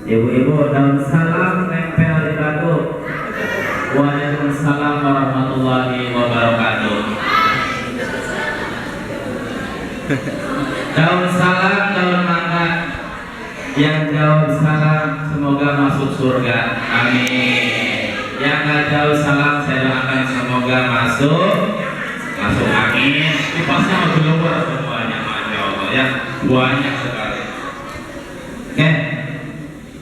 Ibu-ibu daun salam nempel di batu. Waalaikumsalam warahmatullahi wabarakatuh. Daun salam, daun mangga. Yang daun salam semoga masuk surga. Amin. Yang nggak daun salam saya doakan semoga masuk angin. Kipasnya mau keluar semuanya, masya Allah ya, banyak sekali. Oke,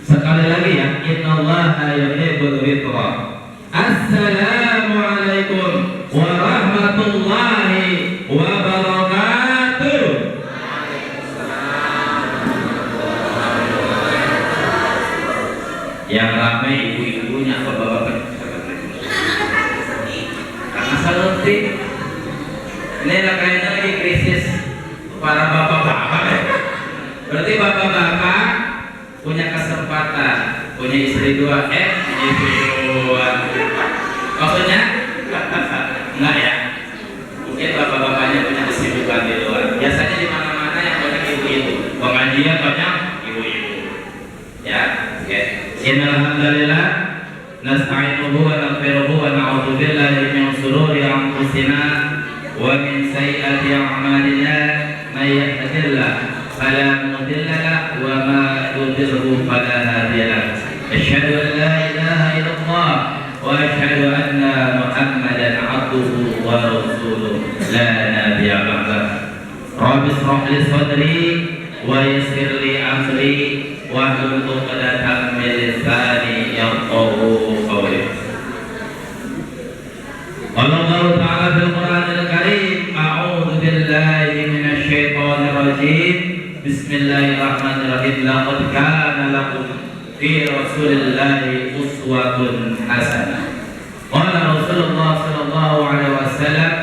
sekali lagi ya. Innallaha yuhibbul fitra. Assalamualaikum warahmatullahi wabarakatuh. Yang ramai ibu-ibunya, bapak-bapak. Karena seperti ini kayaknya lagi krisis para bapak-bapak ya. Berarti bapak-bapak punya kesempatan, punya istri dua, istri dua. Maksudnya? Enggak ya? Mungkin bapak-bapaknya punya kesibukan di luar. Biasanya di mana-mana yang banyak ibu-ibu, pengajian banyak ibu-ibu. Ya, oke. Innalhamdalillah nasta'inuhu wa naghfiruhu wa na'udzu billahi min shururi anfusina wa min sayyiati a'malina may yahdihillahu fala mudilla lahu wa ma yudlilhu fala hadiya lahu. Asyhadu an la ilaha illallah wa asyhadu anna Muhammadan 'abduhu wa rasuluh la nabiyya ba'dahu. Rabbi ishrah li sadri wa yassir li amri wahlul 'uqdatam min lisani yafqahu qawli. Allah Ta'ala fil Qur'anil Karim, a'udzu billahi minasy syaithanir rajim. Bismillahirrahmanirrahim. Laqad kana lakum fi Rasulillahi uswatun hasanah. Qala Rasulullah sallallahu alaihi wasallam,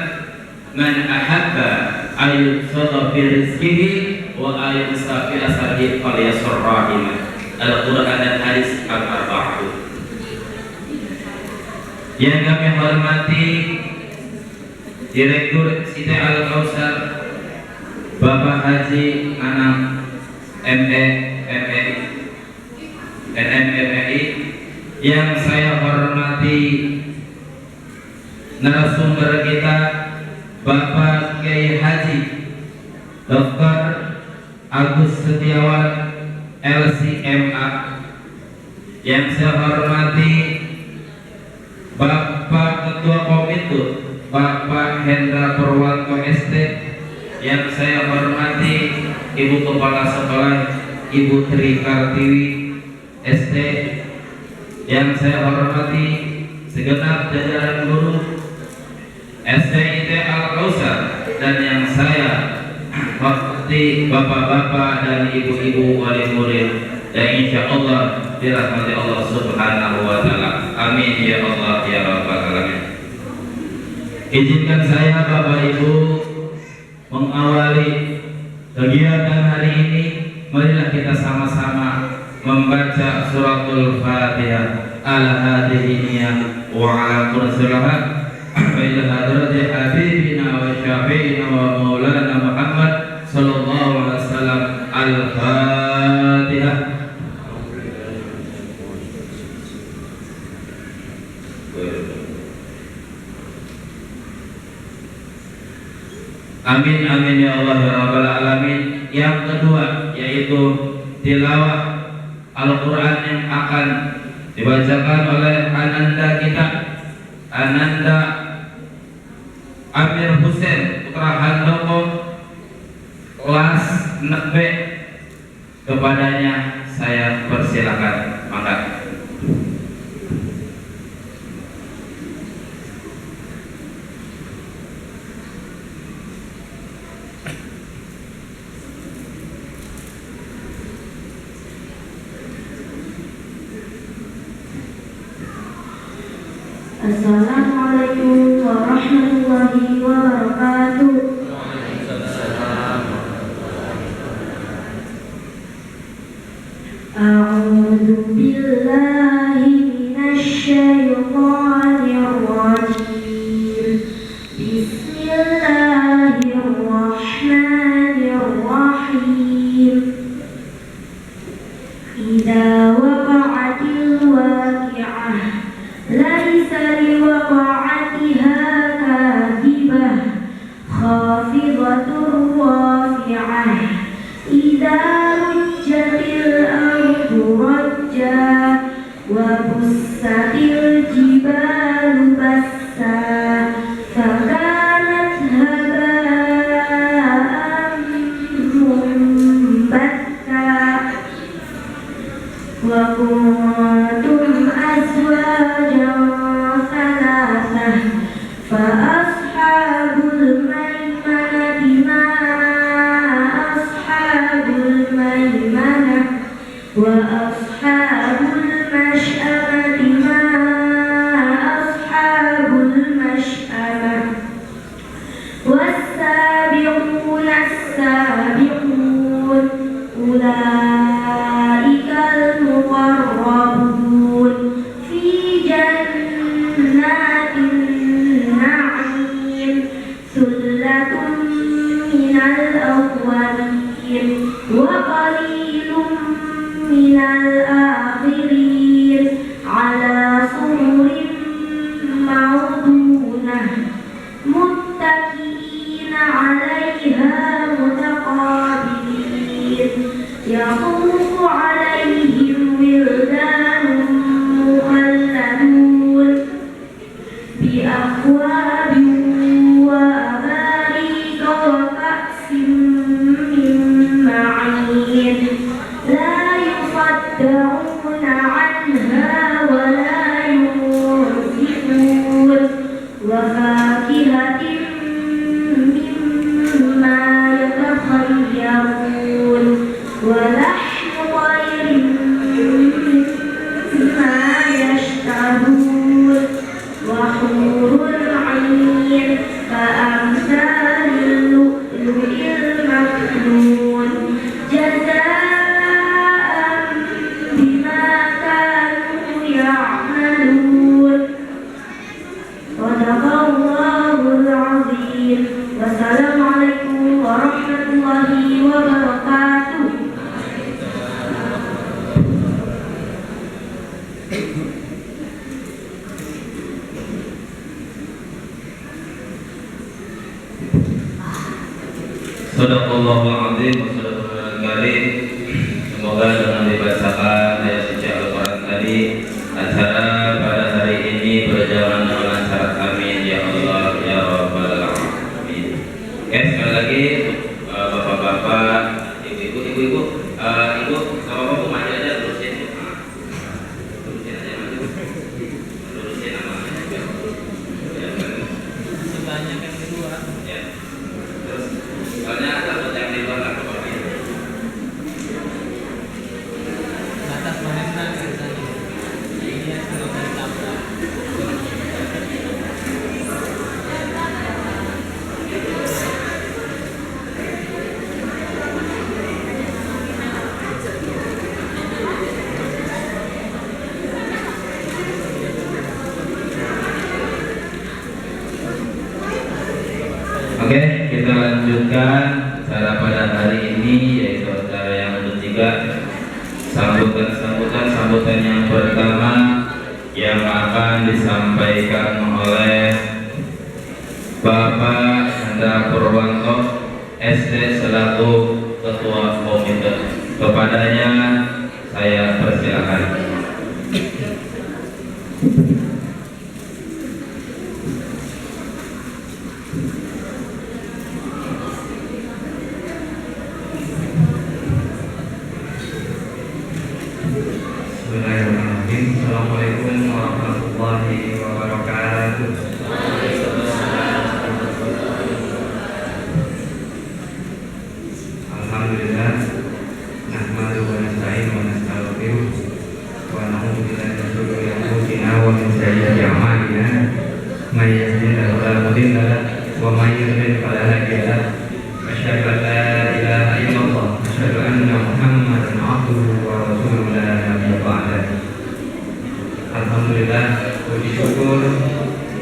man ahabba ay yusada fi rizqihi wa ay yusafi ashabi falyasur rahimah. Al-Quran dan hadis al-arba'ah. Yang kami hormati Direktur Siti Al-Kausar Bapak Haji Anam MMI, yang saya hormati narasumber kita Bapak Kiai Haji Dr. Agus Setiawan LCMA, yang saya hormati Bapak Ketua Komite Bapak Hendra Purwanto ST, yang saya hormati Ibu Kepala Sekolah Ibu Tri Kartiwi ST, yang saya hormati segenap jajaran guru SDIT Al-Kausar, dan yang saya hormati bapak-bapak dan ibu-ibu wali murid, dan insya Allah dirahmati Allah Subhanahu wa Ta'ala. Amin ya Allah ya Rabbal Alamin. Izinkan saya Bapak Ibu mengawali kegiatan hari ini. Marilah kita sama-sama membaca suratul Fatihah. Al-Hadiyah wa ala kursilaha wa ila hadrati habibina wa syafi'ina wa maulana Muhammad sallallahu alaihi wasallam. Al-Fatihah. Amin amin ya Allah ya Rabbal Alamin. Yang kedua yaitu tilawah Al-Quran yang akan dibacakan oleh Ananda kita, Ananda Amir Hussein Putra Handoko, kelas 6B. Kepadanya saya persilakan. Maka Assalamualaikum warahmatullahi wabarakatuh. A'udzu billahi minasy syaithanir rajim. Bismillahirrahmanirrahim. Idza ليس لوقعتها كاذبة خافضة رافعة إذا رجت الأرض رجا وبست الجبال بسا فكانت هباء منبثا وكنتم أزواجا ثلاثة فأصحاب الميمنة ما أصحاب الميمنة وأصحاب المشأمة ما أصحاب المشأمة والسابقون السابقون أولئك المقربون في جنات النعيم ثلة من الأولين وقليل من الآخرين على سرر موضونة متكئين عليها متقابلين يطوف عليهم ولدان مخلدون بأكواب وأباريق وكأس من معين لا يصدعون عنها ولا ينزفون وفاكهة مما يتخيرون ولحم طير مما يشتهون وحور عين كأمثال اللؤلؤ المكنون جزاء بما كانوا يعملون صدق الله العظيم والسلام عليكم ورحمة الله وبركاته. Sadaqallahul azim wa sadaqallahul karim. Semoga dengan dibacakan ayat suci Al-Quran tadi, acara pada hari ini berjalan dengan lancar. Amin ya Allah ya Rabbal alamin. Oke, sekali lagi bapak-bapak, ibu-ibu, ibu bapak-bapak maju aja, lurusin aja, lurusin namanya. Banyak yang di luar. Ya. Terus soalnya takut yang di luar nggak kepakai. Batas bahasa misalnya. Ini yang sudah ditambah. Oke, kita lanjutkan acara pada hari ini, yaitu acara yang ketiga, sambutan yang pertama yang akan disampaikan oleh Bapak Hendra Purwanto SD selaku Ketua Komite. Kepadanya saya persilakan. Bismillahirrahmanirrahim. Assalamualaikum warahmatullahi wabarakatuh. Alhamdulillah, nahmadu wa nasta'inu wa nastaghfiruh wa na'udzu billahi min shururi anfusina wa min sayyiati a'malina. May yahdihillahu fala mudilla lahu wa may yudlil fala hadiya lahu. Asyhadu an la ilaha illallah wa asyhadu anna Muhammadan 'abduhu wa rasuluhu la nabiyya ba'dahu. Alhamdulillah, puji syukur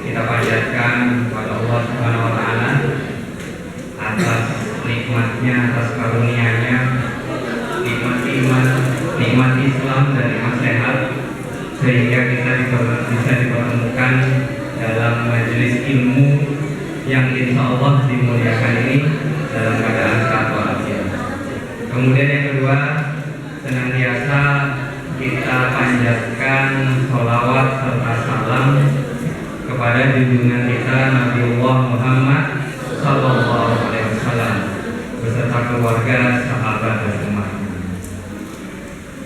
kita panjatkan kepada Allah Subhanahu wa taala atas nikmatnya, atas karunia-Nya, nikmat iman, nikmat Islam dan nikmat sehat sehingga kita bisa dipertemukan dalam majelis ilmu yang insya Allah dimuliakan ini dalam keadaan sehat walafiat. Kemudian yang kedua, senantiasa kita panjatkan sholawat serta salam kepada junjungan kita Nabiullah Muhammad Sallallahu Alaihi Wasallam beserta keluarga, sahabat dan umat.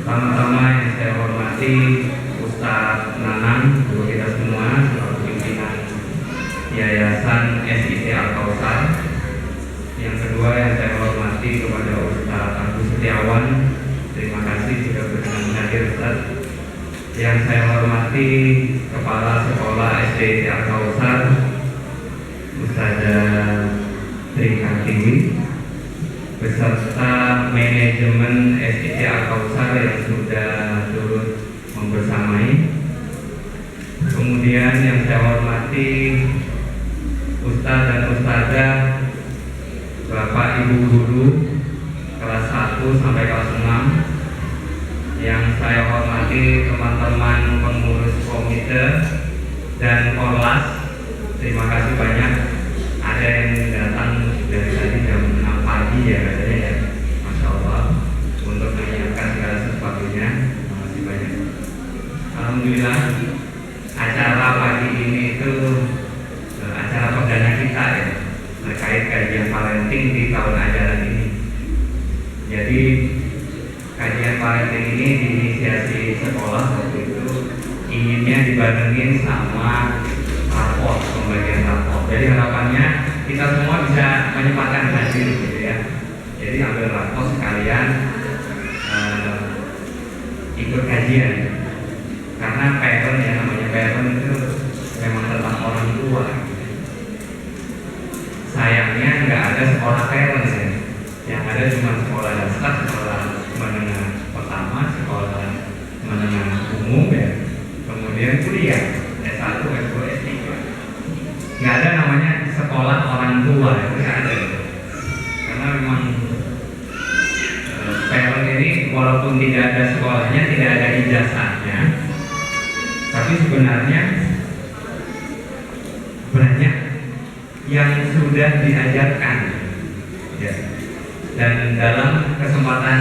Pertama-tama yang saya hormati Ustadz Nanang, guru kita semua selaku pimpinan Yayasan SIT Al-Kautsar. Yang kedua yang saya hormati kepada Ustadz Agus Setiawan, terima kasih sudah berkenan hadir Ustadz. Yang saya hormati Kepala Sekolah SDIT Al-Kautsar, Ustazah Tri Kartiwi, beserta manajemen SIT Al-Kautsar yang sudah turut membersamai. Kemudian yang saya hormati Ustadz dan Ustazah, Bapak Ibu guru kelas 1 sampai kelas 6. Yang saya hormati teman-teman pengurus komite dan orlas, terima kasih banyak. Ada yang datang dari tadi jam 6 pagi ya katanya ya, Masya Allah, untuk menyiapkan segala sesuatunya. Terima kasih banyak. Alhamdulillah, acara pagi ini itu acara perdana kita ya, terkait kajian parenting di tahun ajaran ini. Jadi kajian parenting ini diinisiasi sekolah waktu itu, inginnya dibarengin sama rapor, pembagian rapor. Jadi harapannya kita semua bisa menyempatkan hadir gitu ya. Jadi ambil rapor sekalian ikut kajian. Karena parent ya, namanya parent itu memang tentang orang tua. Sayangnya nggak ada sekolah parent ya. Yang ada cuma sekolah dasar, sekolah menengah pertama, sekolah menengah umum ya, kemudian kuliah S1, S2, S3. Nggak ada namanya sekolah orang tua, itu nggak ada. Karena memang parent ini walaupun tidak ada sekolahnya, tidak ada ijazahnya, tapi sebenarnya banyak yang sudah diajarkan ya. Dan dalam kesempatan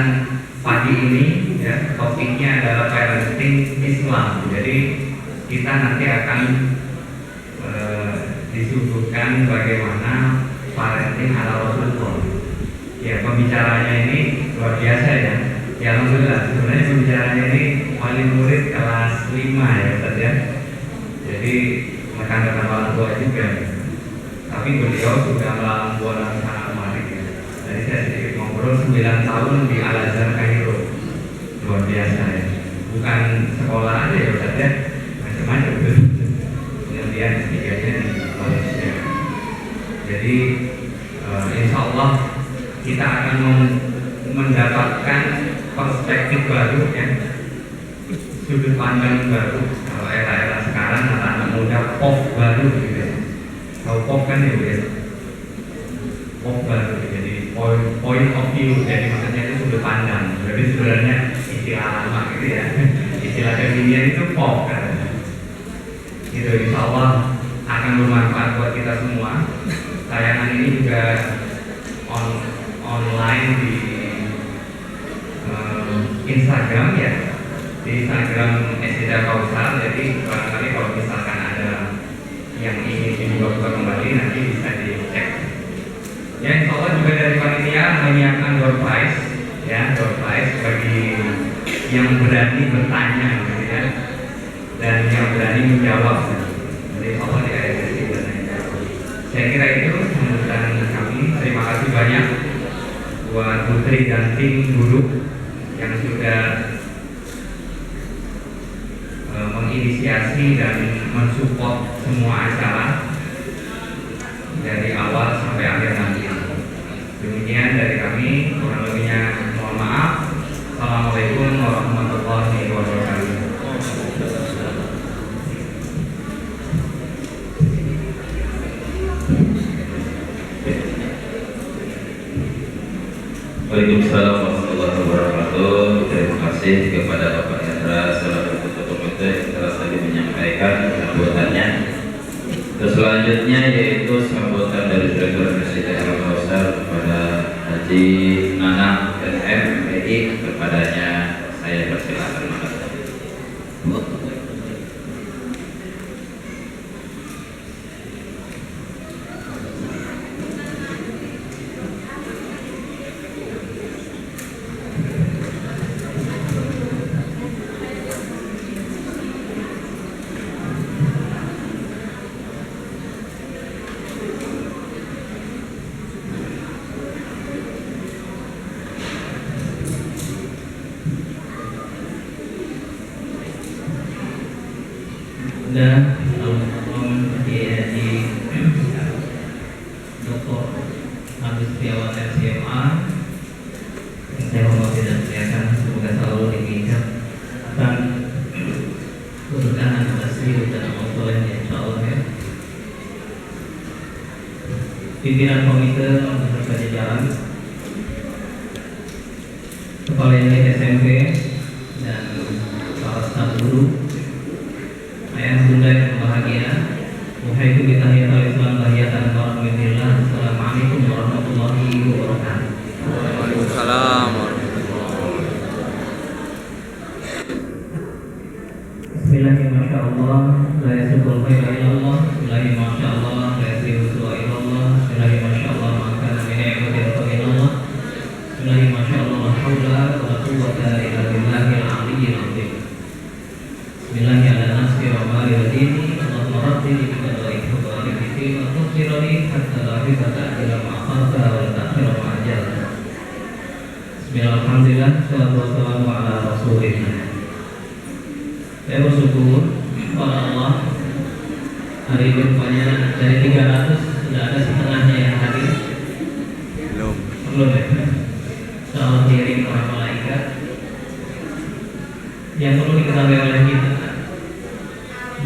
pagi ini ya, topiknya adalah parenting Islam. Jadi kita nanti akan disuguhkan bagaimana parenting ala Rasulullah. Ya, pembicaranya ini luar biasa ya. Ya alhamdulillah, sebenarnya pembicaranya ini wali murid kelas 5 ya Ustaz ya. Jadi rekan-rekan orang tua juga. Tapi beliau sudah melakukan buatan sangat menarik ya. Jadi saya sedikit ngobrol 9 tahun di Al-Azhar Kairo, luar biasa ya. Bukan sekolah aja ya Ustaz ya, macam-macam tuh. Kemudian S3-nya di Malaysia. Jadi insya Allah kita akan mendapatkan perspektif baru ya, sudut pandang baru. Kalau era-era sekarang anak-anak muda pop baru gitu ya. Tahu pop kan ya Bu ya? Pop baru, jadi point of view, jadi maksudnya itu sudut pandang. Jadi sebenarnya istilah lama gitu ya, istilah kekinian itu pop kan. Itu insya Allah akan bermanfaat buat kita semua. Tayangan ini juga online di Instagram ya, di Instagram SIT Al-Kautsar. Jadi barangkali kalau misalkan ada yang ingin dibuka kembali nanti bisa dicek. Ya insya Allah juga dari panitia menyiapkan door prize ya, door prize bagi yang berani bertanya gitu ya, dan yang berani menjawab. Jadi insya Allah di akhir sesi berani menjawab. Saya kira itu sambutan kami. Terima kasih banyak buat Putri dan tim guru yang sudah menginisiasi dan mensupport semua acara dari awal sampai akhir nanti. Demikian dari kami, kurang lebihnya mohon maaf. Assalamualaikum warahmatullahi wabarakatuh. Waalaikumsalam warahmatullahi wabarakatuh. Terima kasih kepada Bapak Hendra selaku Ketua Komite selanjutnya yaitu sambutan dari Direktur Presiden Al-Kausar kepada Haji Nana MPI. Kepadanya saya persilakan. Dan almarhum Haji Dr. Agus Setiawan SCMA yang saya hormati dan muliakan, semoga selalu diingat akan keberkahan asli dan amal solehnya insya Allah ya. Pimpinan komite beserta jajaran, kepala unit SMP dan para staf guru, ayah bunda yang bahagia, muhaitu bitahiyatul Islam tahiyatan warahmatullah. Assalamualaikum warahmatullahi wabarakatuh. Waalaikumsalam. Bismillahirrahmanirrahim. La yasubul khaira illallah. Bismillahirrahmanirrahim. La yasribu su'a illallah. Bismillahirrahmanirrahim. Maka min ni'matin fa minallah. Bismillahirrahmanirrahim. La haula wa la quwwata illa billahil aliyyil azim. Bismillahi ala nafsi wa mali wa dini. Allahumma rabbini bi qada'i wa barik fi wa tughfirli hatta la hifata ila ma akhata wa la ta'khira ma ajal. Bismillahirrahmanirrahim. Salatu wassalamu ala rasulillah. Saya bersyukur kepada Allah, hari ini rupanya dari 300 sudah ada setengahnya yang hadir. Belum ya? Soal diiring para malaikat. Yang perlu diketahui oleh kita,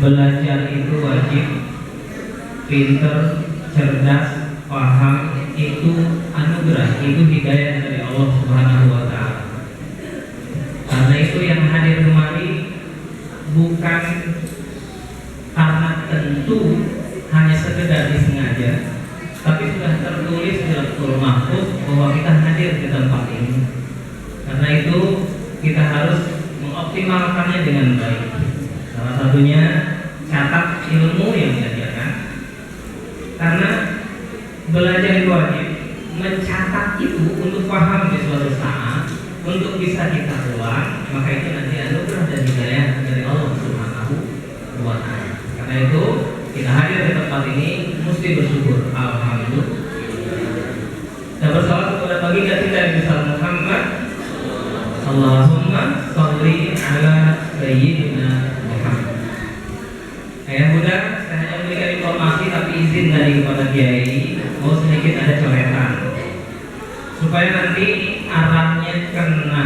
belajar itu wajib, pinter, cerdas, paham, itu anugerah, itu hidayah dari Allah Subhanahu wa Ta'ala. Karena itu yang hadir kemari bukan karena tentu hanya sekedar disengaja, tapi sudah tertulis di Lauhul Mahfuz bahwa kita hadir di tempat ini. Karena itu kita harus mengoptimalkannya dengan baik. Salah satunya catat ilmu yang diajarkan. Karena belajar itu wajib, mencatat itu untuk paham di suatu saat, untuk bisa kita ulang, maka itu nanti anugerah dan hidayah dari Allah Subhanahu wa Ta'ala. Karena itu kita hadir di tempat ini mesti bersyukur. Alhamdulillah. Dan bersalawat kepada baginda kita yang besar Muhammad. Allahumma sholli ala sayyidina Muhammad. Ayah bunda, saya hanya memberikan informasi tapi izin dari kepada Kiai mau sedikit ada coretan supaya nanti arahnya kena,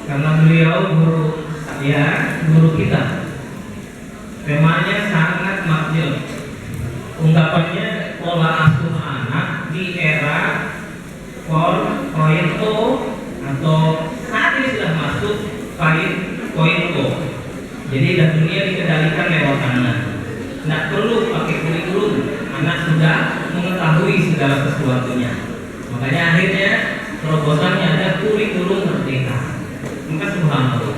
karena beliau guru saya, guru kita. Temanya sangat makjul. Ungkapannya pola asuh anak di era 4.0 atau saat ini sudah masuk 5.0. Jadi dan dunia dikendalikan lewat anak. Tidak perlu pakai kurikulum, anak sudah mengetahui segala sesuatunya. Makanya akhirnya terobosannya ada kurikulum merdeka. Maka subhanallah.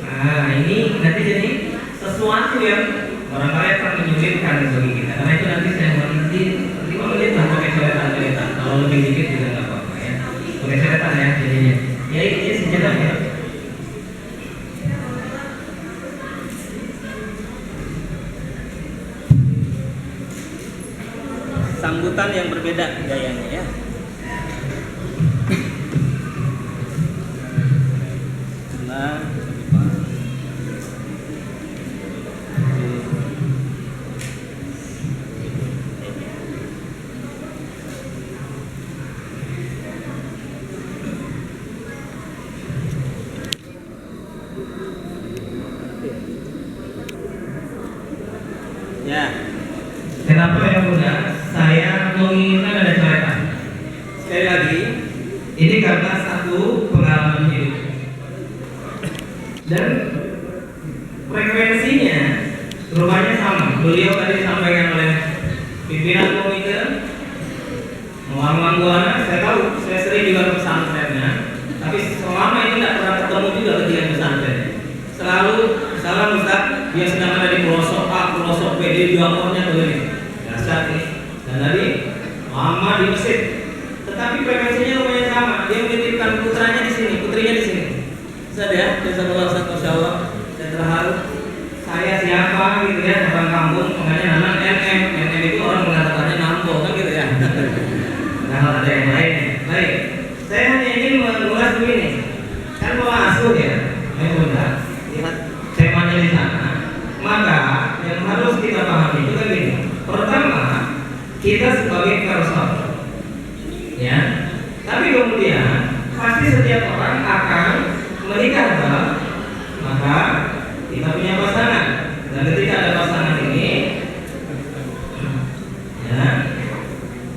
Nah ini nanti jadi sesuatu yang barangkali akan menyulitkan bagi kita. Karena itu nanti saya mohon izin 5 menit lah pakai coretan. Kalau lebih dikit juga nggak apa-apa ya. Pakai coretan ya jadinya. Ya ini sejenak ya. Sambutan yang berbeda gayanya ya. Nah, ya. Kenapa ya bunda? Saya menginginkan ada coretan. Sekali lagi, Ini karena satu pengalaman hidup dan frekuensinya rupanya sama. Beliau tadi disampaikan oleh pimpinan komite Muhammad saya tahu, saya sering juga ke pesantrennya, tapi selama ini tidak pernah ketemu juga ketika di pesantren. Selalu salam Ustaz, dia sedang ada di pelosok A, pelosok B, dia jualannya begini. Dasar ini. Dan tadi Muhammad di Mesir, tetapi frekuensinya lumayan sama. Dia menitipkan putranya di sini, putrinya di sini. Ustaz ya, jazakallahu khairan, masyaallah. Saya terharu. Saya siapa gitu ya, orang kampung, makanya nama NM itu orang mengatakannya nambo kan gitu ya. Nah, ada yang lain. Baik, saya hanya ingin mengulas begini. Kan mau asuh ya, bunda. Lihat temanya di sana. Maka yang harus kita pahami itu kan gini. Pertama, kita sebagai person, ya. Tapi kemudian pasti setiap orang akan menikah, maka kita punya pasangan. Dan ketika ada pasangan ini, ya,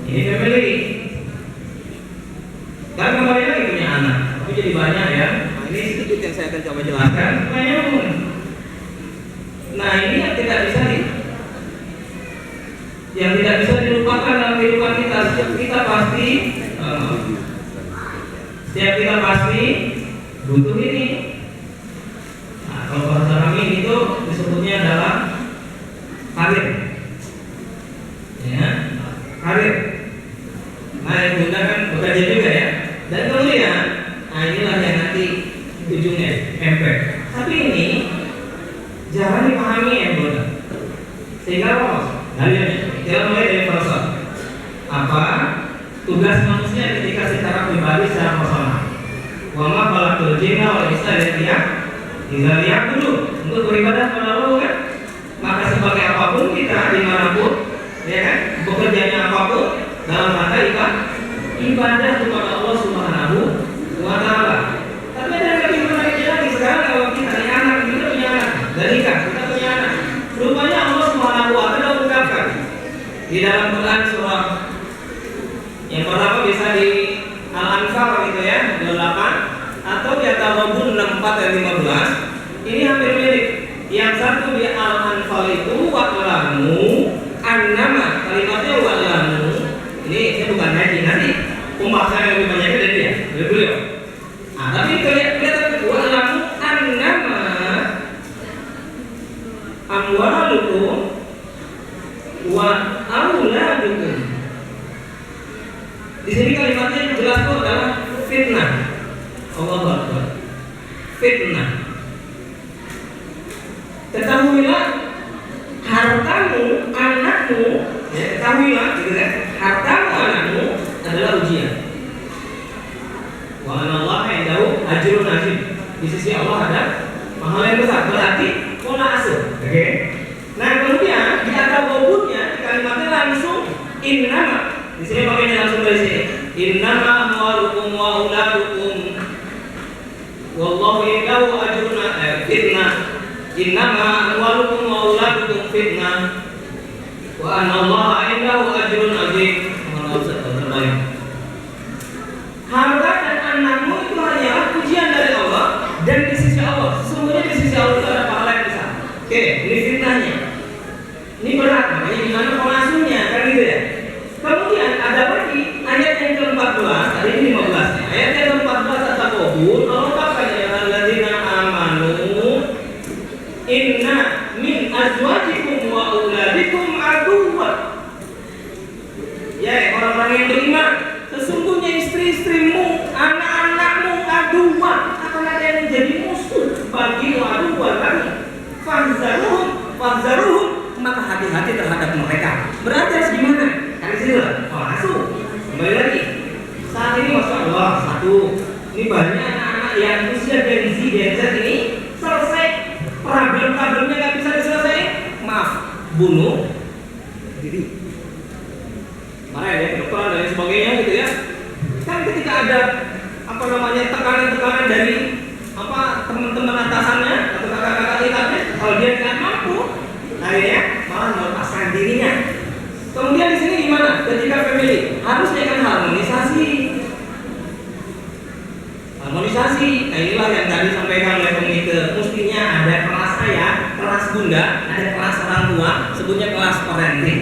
ini family. Dan kembali lagi punya anak, tapi jadi banyak ya. Nah, ini sedikit yang saya akan coba jelaskan. Banyak. Nah ini yang tidak bisa dilupakan dalam kehidupan kita. Setiap kita pasti butuh ini. Nah, kalau bahasa kami itu disebutnya adalah karir, ya, karir. Nah yang bunda kan bekerja juga ya. Dan kemudian, nah inilah yang nanti ujungnya impact. Tapi ini jangan dipahami ya bunda. Sehingga lolos. Kita mulai dari person. Apa tugas manusia ketika secara pribadi, secara personal? Wama khalaqtul jinna wal insa illa liya'budun. Untuk beribadah kepada Allah kan? Maka sebagai apapun kita dimanapun, ya kan? Bekerjanya apapun dalam rangka ibadah kepada Allah Subhanahu wa Ta'ala. Tapi ada yang lebih menarik lagi. Sekarang kalau kita punya anak, kita punya anak, dan nikah, kita punya anak. Rupanya Allah Subhanahu wa Ta'ala ungkapkan di dalam Quran surah yang pertama bisa di Al-Anfal gitu ya, 28, atau di At-Taghabun 64 dan 15. Ini hampir mirip. Yang satu di Al-Anfal itu wa'lamu annama, kalimatnya wa'lamu. Ini saya bukan ngaji, nanti pembahasan yang lebih banyak dari dia, dari beliau. Nah, tapi kelihatan wa'lamu annama amwalukum wa auladukum. Di sini kalimatnya yang jelas itu adalah fitnah. Allahu Akbar. Fitnah. Ketahuilah hartamu, anakmu, ya, ketahuilah gitu kan. Hartamu, anakmu adalah ujian. Wa anallaha indahu ajrun azim. Di sisi Allah ada pahala yang besar. Berarti pola asuh. Oke. Nah, kemudian di At-Taghabunnya di kalimatnya langsung innama. Di sini makanya langsung dari sini. Innama amwalukum wa auladukum wallahu indahu ajrun fitnah. Innama amwalukum wa auladukum fitnah wa anallaha indahu ajrun azim. Terbaik. Harta dan anakmu itu hanyalah pujian dari Allah dan di sisi Allah. Sesungguhnya di sisi Allah itu ada pahala yang besar. Oke, ini fitnahnya. Ini berat, makanya gimana pengasuhnya kan gitu ya. Kemudian ada lagi ayat yang ke-14, tadi ini 15 nya. Ayat yang ke-14 At-Taghabun mengungkapkan ya alladzina amanu inna min azwajikum wa auladikum aduwwan. Ya, orang-orang yang beriman, sesungguhnya istri-istrimu, anak-anakmu aduwwan, akan ada yang menjadi musuh bagimu aduwwan lagi. Fahzaruhum, maka hati-hati terhadap mereka. Berarti harus gimana? Kan sini lah, asuh. Kembali lagi. Saat ini masya Allah, satu, ini banyak anak-anak yang usia Gen Z ini selesai problem-problemnya nggak bisa diselesaikan. Maaf, bunuh diri. Marah ya, kedokteran dan sebagainya gitu ya. Kan ketika ada tekanan-tekanan dari teman-teman atasannya atau kakak-kakak tingkatnya, kalau dia tidak mampu, akhirnya malah melepaskan dirinya. Kemudian di sini gimana? Ketika family harusnya kan harmonisasi. Nah inilah yang tadi sampaikan oleh komite. Mestinya ada kelas ayah, kelas bunda, ada kelas orang tua, sebutnya kelas parenting.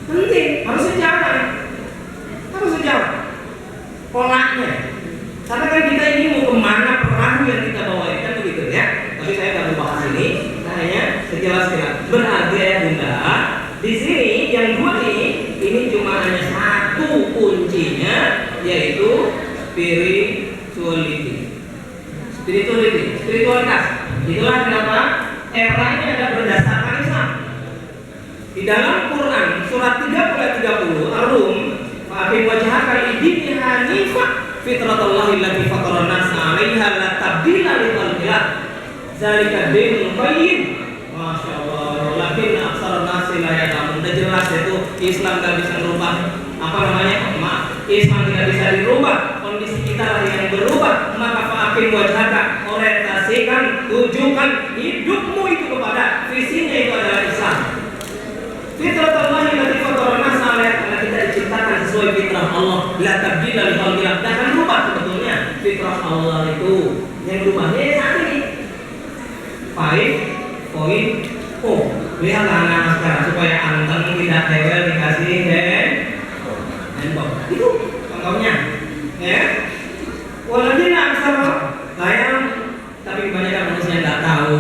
Penting, harus sejalan. Harus sejalan. Polanya. Karena kan kita ini mau kemana perahu yang kita bawa ini kan begitu ya. Tapi saya nggak mau bahas ini. Saya hanya sejelas-jelas. Berarti ya Bunda, di sini yang dua ini cuma hanya satu kuncinya, yaitu spiritualitas. Itulah kenapa era ini ada berdasarkan Islam. Di dalam Quran surat 30 ayat 30 Ar-Rum, "Fa'aqim wajhaka lid-dini hanifan fitratallahi allati fatara an-nasa 'alaiha la tabdila li khalqillah. Zalika dinul qayyim." Masyaallah, walakin aksarun nasi la ya'lamun. Udah jelas itu Islam enggak bisa merubah Islam tidak bisa dirubah, kondisi kita lah yang berubah. Maka fa'aqim wajhaka, orientasikan, tujukan hidupmu itu kepada visinya itu adalah Islam. Fitratallahi allati fatara an-nasa 'alaiha, karena kita diciptakan sesuai fitrah Allah. La tabdila li khalqillah. Tidak akan berubah sebetulnya fitrah Allah itu. Yang berubahnya saat ini 5.0. Lihat anak-anak sekarang supaya anteng tidak tewel dikasih handphone. Itu contohnya. Ya. Walaupun aksara sayang, tapi kebanyakan manusia nggak tahu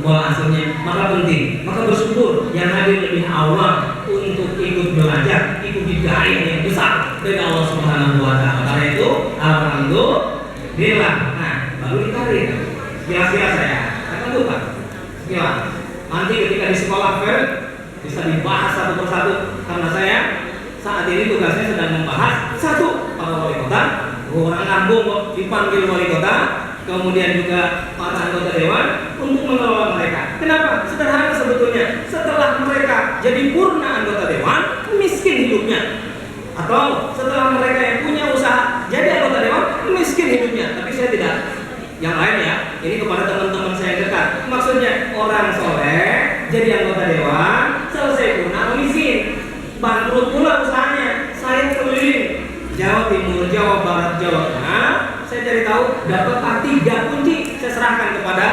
bahwa aslinya. Maka penting, maka bersyukur yang hadir lebih awal untuk ikut belajar, ikut hidayah yang besar dari Allah Subhanahu Wa Taala. Karena itu alhamdulillah. Nah, baru ditarik. Biasa ya. Akan lupa. Sekilas. Nanti ketika di sekolah fair bisa dibahas satu persatu, karena saya saat ini tugasnya sedang membahas satu para wali kota, orang kampung kok dipanggil wali kota, kemudian juga para anggota dewan untuk mengelola mereka. Kenapa? Sederhana sebetulnya. Setelah mereka jadi purna anggota dewan, miskin hidupnya. Atau setelah mereka yang punya usaha jadi anggota dewan, miskin hidupnya. Tapi saya tidak. Yang lain ya, ini kepada teman-teman saya yang dekat. Maksudnya orang soleh jadi anggota dewan, selesai purna miskin, bangkrut pula usahanya. Saya keliling Jawa Timur, Jawa Barat, Jawa Tengah. Saya cari tahu dapat 3 kunci. Saya serahkan kepada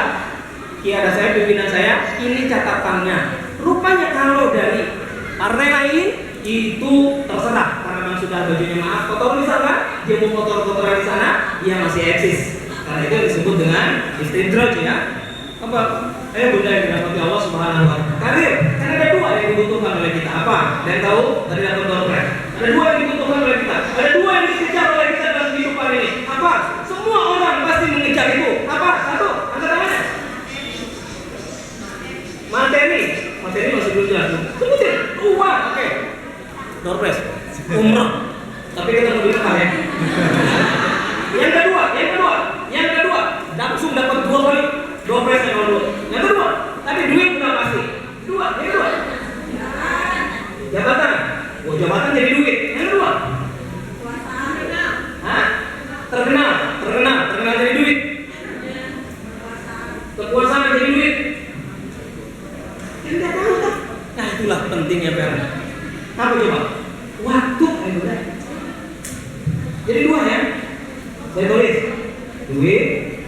kiai saya, pimpinan saya. Ini catatannya. Rupanya kalau dari partai lain itu terserah, karena memang sudah bajunya maaf kotor di sana, dia mau kotor-kotoran di sana, dia masih eksis. Karena itu disebut dengan istidraj ya. Apa? Bunda yang dirahmati Allah Subhanahu wa Ta'ala. Karir, kan ada 2 yang dibutuhkan oleh kita. Apa? Dan tahu dari dalam dompet. Ada 2 yang dibutuhkan oleh kita. Ada 2 yang dikejar oleh kita dalam kehidupan ini. Apa? Semua orang pasti mengejar itu. Apa? 1, angkat tangannya. Materi masih belum jelas. Sebutin. 2, oke. Dompet. Umroh. Tapi kita mau dikah ya. Yang kedua, langsung dapat 2 kali dompet yang kedua. Yang kedua, tapi duit udah pasti. 2, yang kedua. Jabatan. Jabatan jadi duit. Yang kedua. Terkenal jadi duit. Kekuasaan jadi duit. Tidak tahu tak? Nah itulah pentingnya PR. Apa coba? Waktu udah. Jadi 2 ya. Saya tulis duit,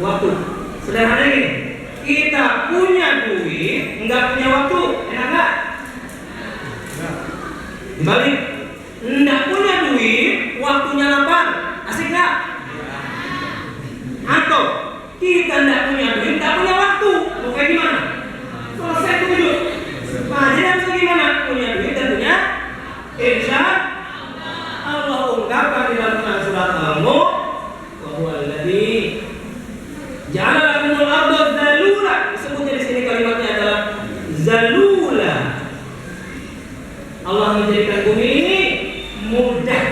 waktu. Sederhana ini, kita punya duit, enggak punya waktu, enak enggak? Dibalik, enggak punya duit, waktunya lapang, asik enggak? Atau kita enggak punya duit, enggak punya waktu, mau kayak gimana? Selesai tujuh. Nah, jadi harus gimana? Punya duit dan punya insya Allah ungkapkan di dalam surat Al-Mulk, wa huwa alladzi ja'ala lakumul arda zalula. Disebutnya di sini kalimatnya adalah zalula. Allah menjadikan bumi ini mudah.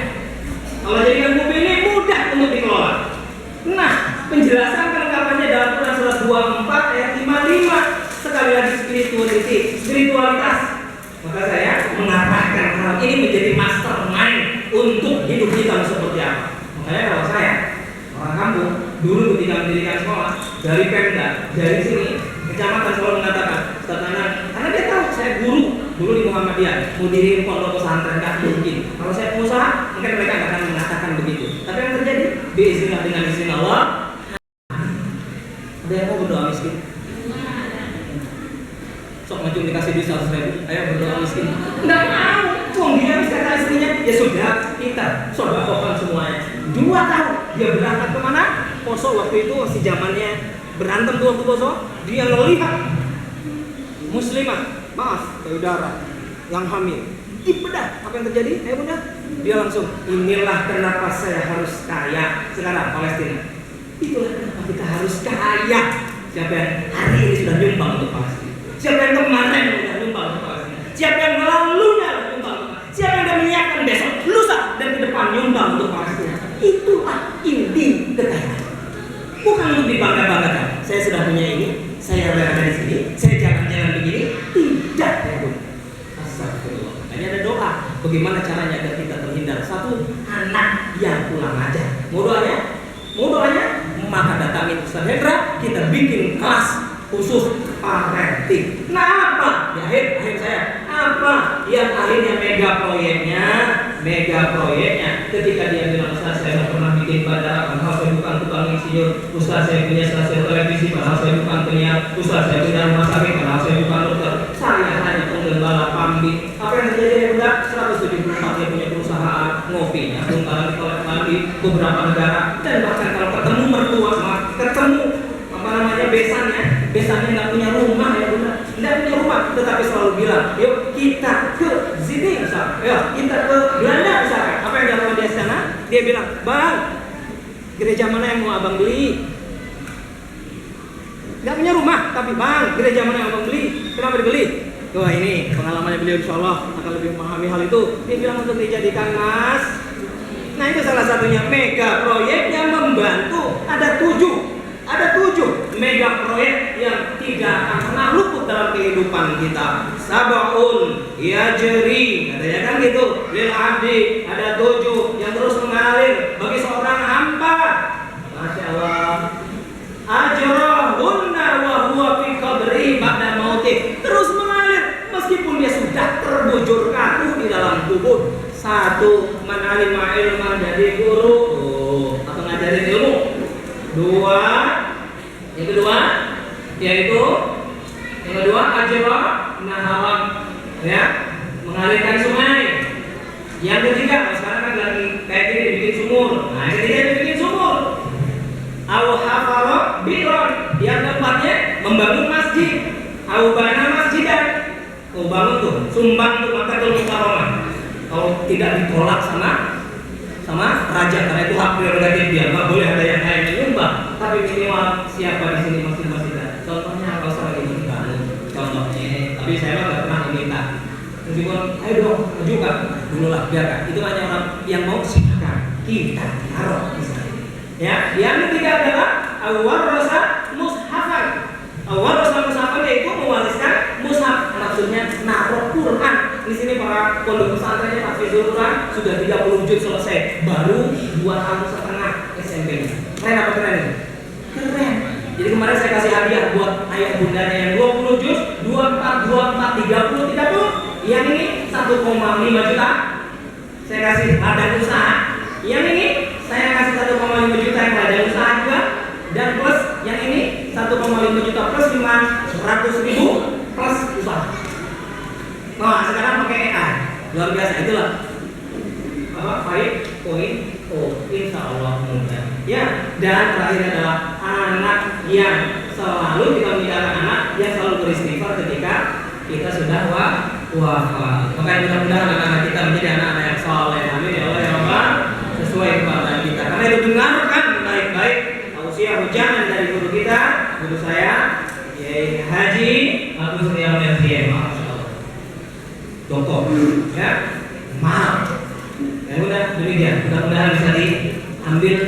Allah jadikan bumi ini mudah untuk dikelola. Nah, penjelasan kelengkapannya dalam Quran surat 24 ayat 55. Sekali lagi spiritualitas. Maka saya mengatakan hal ini menjadi mastermind untuk hidup kita seperti apa. Makanya kalau saya orang kampung dulu ketika mendirikan sekolah dari Pemda, dari sini kecamatan selalu mengatakan Ustaz Nanan, karena dia tahu saya guru dulu di Muhammadiyah, mau diriin pondok pesantren nggak mungkin. Kalau saya pengusaha mungkin mereka nggak akan mengatakan begitu. Tapi yang terjadi biiznillah, dengan izin Allah. Ada yang mau berdoa miskin? sok maju dikasih duit 100.000, ayo berdoa miskin. Nggak mau. Wong dia bisa kata istrinya, ya sudah kita sodakokan semuanya. 2 tahun dia berangkat kemana? Poso waktu itu masih zamannya berantem tuh waktu Poso. Dia melihat muslimah, maaf, saudara yang hamil, dibedah. Apa yang terjadi? Ayo bunda, dia langsung, inilah kenapa saya harus kaya sekarang Palestina. Itulah kenapa kita harus kaya. Siapa yang hari ini sudah nyumbang untuk Palestina? Siapa yang kemarin sudah nyumbang untuk Palestina? Siapa yang lalunya nyumbang untuk Palestina? Siapa yang sudah menyiapkan besok, lusa dan ke depan nyumbang untuk Palestina? Itulah inti kekayaan. Bukan untuk dibangga-banggakan. Saya sudah punya ini, saya berada di sini, saya jalan-jalan begini. Tidak, ya Bu. Astagfirullah. Ini ada doa. Bagaimana caranya agar kita terhindar? 1, anak yang pulang aja. Mau doanya? Mau doanya? Maka datangin Ustaz Hendra, kita bikin kelas khusus parenting. Nah apa? Di akhir saya apa yang akhirnya mega proyeknya ketika dia bilang, Ustaz saya pernah bikin bandara, padahal saya bukan tukang insinyur. Ustaz saya punya stasiun televisi, padahal saya bukan penyiar. Ustaz saya punya rumah sakit, padahal saya bukan dokter. Saya hanya penggembala pambing. Apa yang terjadi ya bunda? 174 dia punya perusahaan, ngopinya bongkaran di kolek di beberapa negara, dan bahkan kalau ketemu mertua, ketemu apa namanya besannya nggak punya rumah ya bunda, nggak punya rumah, tetapi selalu bilang, yuk kita ke sini misalnya, yuk kita ke Belanda misalnya. Apa yang dilakukan di sana? Dia bilang, bang, gereja mana yang mau abang beli? Nggak punya rumah, tapi bang, gereja mana yang abang beli? Kenapa dibeli? Wah ini pengalamannya beliau, insya Allah akan lebih memahami hal itu. Dia bilang untuk dijadikan mas. Nah itu salah satunya mega proyek yang membantu. Ada 7 mega proyek yang tidak akan pernah luput dalam kehidupan kita. Sabaun yajri, katanya kan gitu. Lil abdi, ada 7 yang terus mengalir bagi seorang hamba. Masya Allah. Ajrahunna wa huwa fi qabri ba'da mautih. Terus mengalir meskipun dia sudah terbujur kaku di dalam kubur. 1, menalima ilmu jadi guru atau ngajarin ilmu. 2, yang kedua yaitu ajrah nahawan, ya, mengalirkan sungai. Yang ketiga, sekarang kan lagi kayak gini bikin sumur. Nah, yang ketiga bikin sumur. Al-hafara bi'ron, yang keempatnya membangun masjid. Au-bana masjidan, bangun tuh, sumbang tuh mata mukarramah. Kalau tidak ditolak sama raja, karena itu hak prerogatif dia, nggak boleh ada yang lain menyumbang. Tapi minimal siapa di sini masjid-masjidan. Contohnya kalau saya lagi bangun, contohnya. Tapi saya nggak pernah meminta. Meskipun, ayo dong, majukan dulu lah, biarkan. Itu hanya orang yang mau silakan kita taruh di sana. Ya, yang ketiga adalah awarrasa mushafan. Awarrasa mushafan yaitu mewariskan mushaf, maksudnya naruh Quran. Di sini para pondok pesantrennya hafizul Quran sudah 30 juz selesai, baru 2,5 tahun SMP-nya. Keren apa keren? Keren. Jadi kemarin saya kasih hadiah buat ayah bundanya yang 20 juz, 24, 30. Yang ini 1,5 juta. Saya kasih ladang usaha. Yang ini saya kasih 1,5 juta yang ladang usaha juga. Dan plus yang ini 1,5 juta plus 500.000 plus usaha. Nah sekarang pakai AI, luar biasa. Itulah apa 5.0, insya Allah mudah. Ya, dan terakhir adalah anak yang selalu kita menjaga, anak yang selalu beristighfar ketika kita sudah wafat. Maka mudah-mudahan anak-anak kita menjadi anak-anak yang saleh. Amin ya Allah ya Rabbal, sesuai kepada kita. Karena itu dengarkan baik-baik tausiah ujangan dari guru kita, guru saya, Kiai Haji Agus Rial Masya Allah, doktor, ya, mahal. Ya udah, demikian. Mudah-mudahan bisa diambil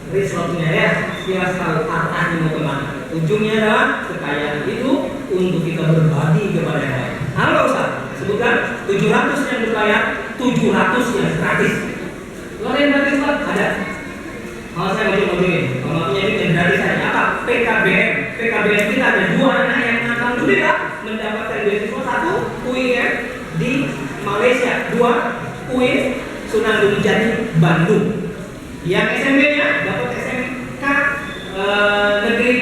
resultnya ya. Kira tahu arahnya mau kemana. Ujungnya adalah kekayaan itu untuk kita berbagi kepada yang lain. Halo Ustaz, sebutkan 700 yang berbayar, 700 yang gratis. Kalau yang gratis Pak ada. Kalau saya ngomongin, kalau punya duit yang gratis saya apa? PKBM. PKBM kita ada 2 anak yang alhamdulillah mendapatkan beasiswa, 1 UIN di Malaysia, 2 UIN Sunan Gunung Jati Bandung. Yang SMP-nya dapat SMK negeri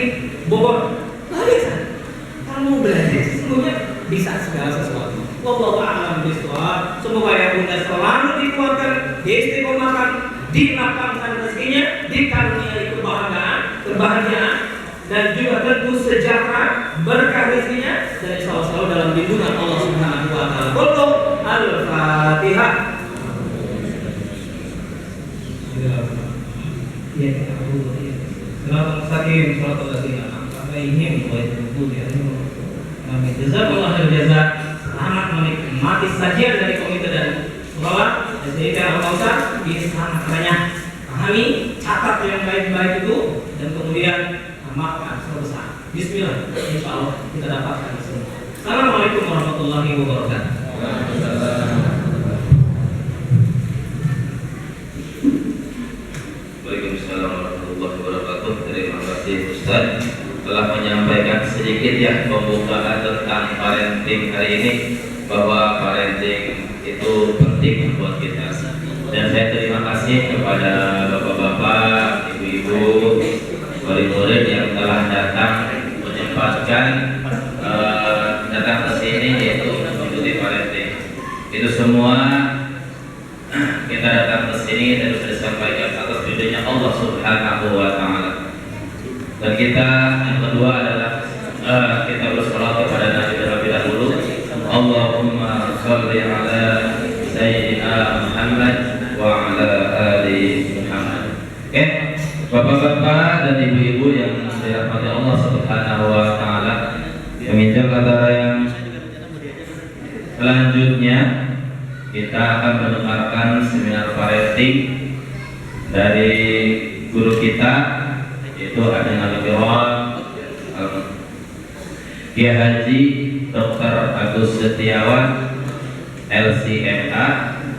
Bogor. Luar biasa. Kalau mau belajar sesungguhnya makan, dilapangkan rezekinya, dikaruniai kebahagiaan, dan juga tentu sejahtera, berkah rezekinya, dan insya Allah selalu dalam lindungan Allah Subhanahu wa Ta'ala. Qul Al-Fatihah. Selamat mustaqim, selamat ladzina an'amta alaihim ghairil maghdubi alaihim waladdallin. Jazakallahu khairan jazaa. Selamat menikmati sajian dari komite dan sekolah. Jadi kalau nggak usah bisa makanya pahami, catat yang baik-baik itu, dan kemudian amalkan sebesar. Bismillah, insya Allah kita dapatkan semua. Assalamualaikum warahmatullahi wabarakatuh. Waalaikumsalam warahmatullahi wabarakatuh. Terima kasih Ustaz telah menyampaikan sedikit ya pembukaan tentang parenting hari ini, bahwa parenting itu penting buat kita. Dan saya terima kasih kepada bapak-bapak, ibu-ibu, murid-murid yang telah datang menyempatkan datang ke sini yaitu mengikuti parenting. Itu semua kita datang ke sini dan sudah disampaikan atas ridhonya Allah Subhanahu wa Ta'ala. Dan kita yang kedua adalah kita bersolawat kepada Nabi terlebih dahulu. Allahumma sholli ala Sayyidina Muhammad wa ala ali Muhammad. Oke, bapak-bapak dan ibu-ibu yang dirahmati Allah Subhanahu wa Ta'ala, peminjam kata yang selanjutnya kita akan mendengarkan seminar parenting dari guru kita, yaitu Adnan Al-Kiram Kiai Haji Dr. Agus Setiawan LCMA.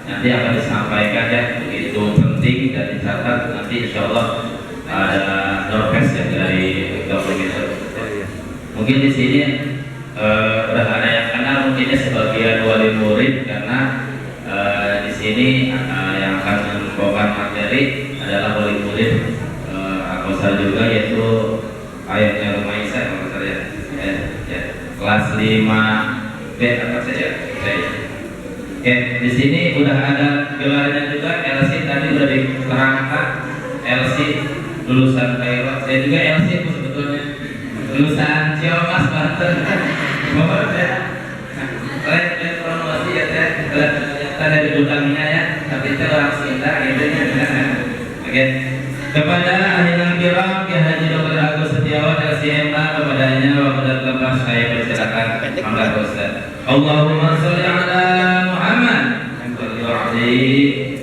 Nanti akan disampaikan ya, begitu penting dan dicatat. Nanti insya Allah ada Norpes ya dari dokumenter. Mungkin di sini udah ada yang kenal mungkinnya sebagian wali murid, karena di sini yang akan membawakan materi adalah wali murid Al-Qasar juga, yaitu ayatnya Rumaisa kalau saya kelas 5B apa saja. Oke, di sini udah ada gelarnya juga. LC tadi udah diterangkan, LC lulusan Kairo. Saya juga LC sebetulnya lulusan Ciamas Banten. Mohon ya. Kalian promosi ya saya. Ternyata dari Utaminya ya, tapi itu orang Sunda gitu ya. Oke. Kepada Adnan Al-Kiram Kiai Haji Dr. Agus Setiawan LCMA, kepadanya waktu lepas saya persilakan. Mangga Ustaz. Allahumma sholli ala Muhammad wa ala ali